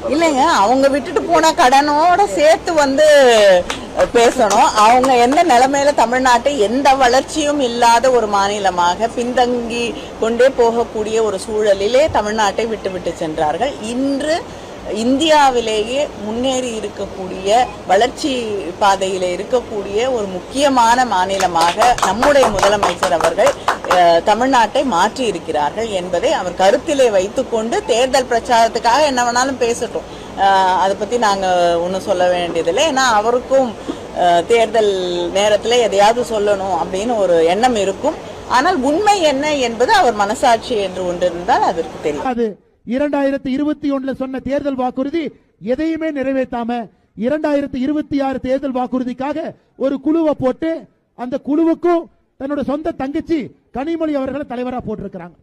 இல்லைங்க, அவங்க விட்டுட்டு போன கடனோட சேர்த்து பேசணும். அவங்க என்ன நிலைமையில தமிழ்நாட்டை எந்த வளர்ச்சியும் இல்லாத ஒரு மாநிலமாக பின்தங்கி கொண்டே போகக்கூடிய ஒரு சூழலிலே தமிழ்நாட்டை விட்டு சென்றார்கள். இன்று இந்தியாவிலேயே முன்னேறி இருக்கக்கூடிய வளர்ச்சி பாதையில இருக்கக்கூடிய ஒரு முக்கியமான மாநிலமாக நம்முடைய முதலமைச்சர் அவர்கள் தமிழ்நாட்டை மாற்றி இருக்கிறார்கள் என்பதை அவர் கருத்திலே வைத்துக்கொண்டு தேர்தல் பிரச்சாரத்துக்காக என்ன வேணாலும் பேசட்டும், அதை பத்தி நாங்க ஒன்றும் சொல்ல வேண்டியதில்லை. ஏன்னா அவருக்கும் தேர்தல் நேரத்தில் எதையாவது சொல்லணும் அப்படின்னு ஒரு எண்ணம் இருக்கும். ஆனால் உண்மை என்ன என்பது அவர் மனசாட்சி என்று ஒன்று இருந்தால் அதற்கு தெரியும். 2021 சொன்ன தேர்தல் வாக்குறுதி எதையுமே நிறைவேற்றாம 2026 தேர்தல் வாக்குறுதிக்காக ஒரு குழுவை போட்டு அந்த குழுவுக்கும் தன்னோட சொந்த தங்கச்சி கனிமொழி அவர்களை தலைவரா போட்டிருக்கிறாங்க.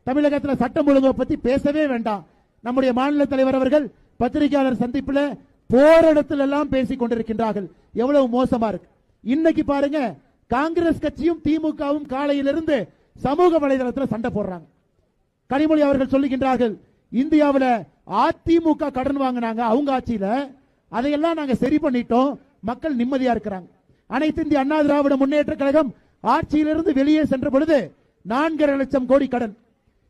தமிழகத்தில் சட்டம் ஒழுங்கை பத்தி பேசவே வேண்டாம். நம்முடைய மாநில தலைவர் அவர்கள் பத்திரிகையாளர் சந்திப்புல போற இடத்துல எல்லாம் பேசிக் கொண்டிருக்கின்றார்கள். எவ்வளவு மோசமா இருக்கு. இன்னைக்கு பாருங்க, காங்கிரஸ் கட்சியும் திமுகவும் காலையிலிருந்து சமூக வலைதளத்தில் சண்டை போடுறாங்க. கனிமொழி அவர்கள் சொல்லுகின்றார்கள், இந்தியாவில் அதிமுக கடன் வாங்கினாங்க அவங்க ஆட்சியில, அதையெல்லாம் நாங்க சரி பண்ணிட்டோம், மக்கள் நிம்மதியா இருக்கிறாங்க. அனைத்து இந்திய அண்ணா திராவிட முன்னேற்ற கழகம் ஆட்சியிலிருந்து வெளியே சென்ற பொழுது 4.5 லட்சம் கோடி கடன்.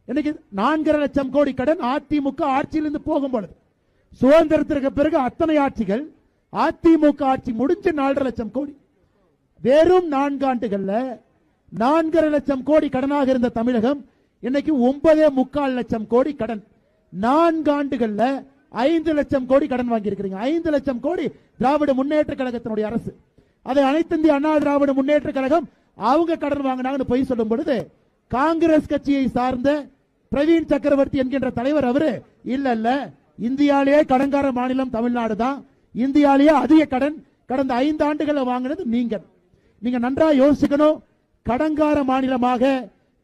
இன்னைக்கு 4.5 லட்சம் கோடி கடன் அதிமுக ஆட்சியிலிருந்து போகும் பொழுது. சுதந்திரத்திற்கு பிறகு அத்தனை ஆட்சிகள், அதிமுக ஆட்சி முடிஞ்சு 4.5 லட்சம் கோடி. வெறும் 4 ஆண்டுகள்ல 4.5 லட்சம் கோடி கடனாக இருந்த தமிழகம் இன்னைக்கு 9.25 லட்சம் கோடி கடன். 4 ஆண்டுகள்ல 5 லட்சம் கோடி கடன் வாங்கி இருக்கிறீங்க. 5 லட்சம் கோடி திராவிட முன்னேற்ற கழகத்தினுடைய அரசு. அதை அனைத்து இந்திய அண்ணா திராவிட முன்னேற்ற கழகம் அவங்க கடன் வாங்கினாங்கன்னு போய் சொல்லும் பொழுது, காங்கிரஸ் கட்சியை சார்ந்த பிரவீன் சக்கரவர்த்தி என்கின்ற தலைவர் அவரு இல்ல இந்தியாலேயே கடன்கார மாநிலம் தமிழ்நாடு தான், இந்தியாலேயே அதிக கடன் கடந்த 5 ஆண்டுகளை வாங்கினது நீங்க நன்றா யோசிக்கணும். கடன்கார மாநிலமாக,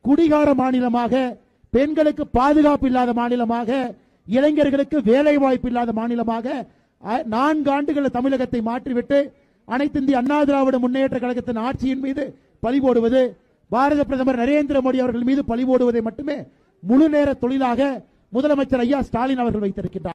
குடிகார மாநிலமாக, பெண்களுக்கு பாதுகாப்பு இல்லாத மாநிலமாக, இளைஞர்களுக்கு வேலை வாய்ப்பு இல்லாத மாநிலமாக 4 ஆண்டுகள் தமிழகத்தை மாற்றிவிட்டு அனைத்து இந்திய அண்ணா திராவிட முன்னேற்ற கழகத்தின் ஆட்சியின் மீது பழி போடுவது, பாரத பிரதமர் நரேந்திர மோடி அவர்கள் மீது பழி போடுவதை மட்டுமே முழு நேர தொழிலாக முதலமைச்சர் ஐயா ஸ்டாலின் அவர்கள் வைத்திருக்கின்றார்.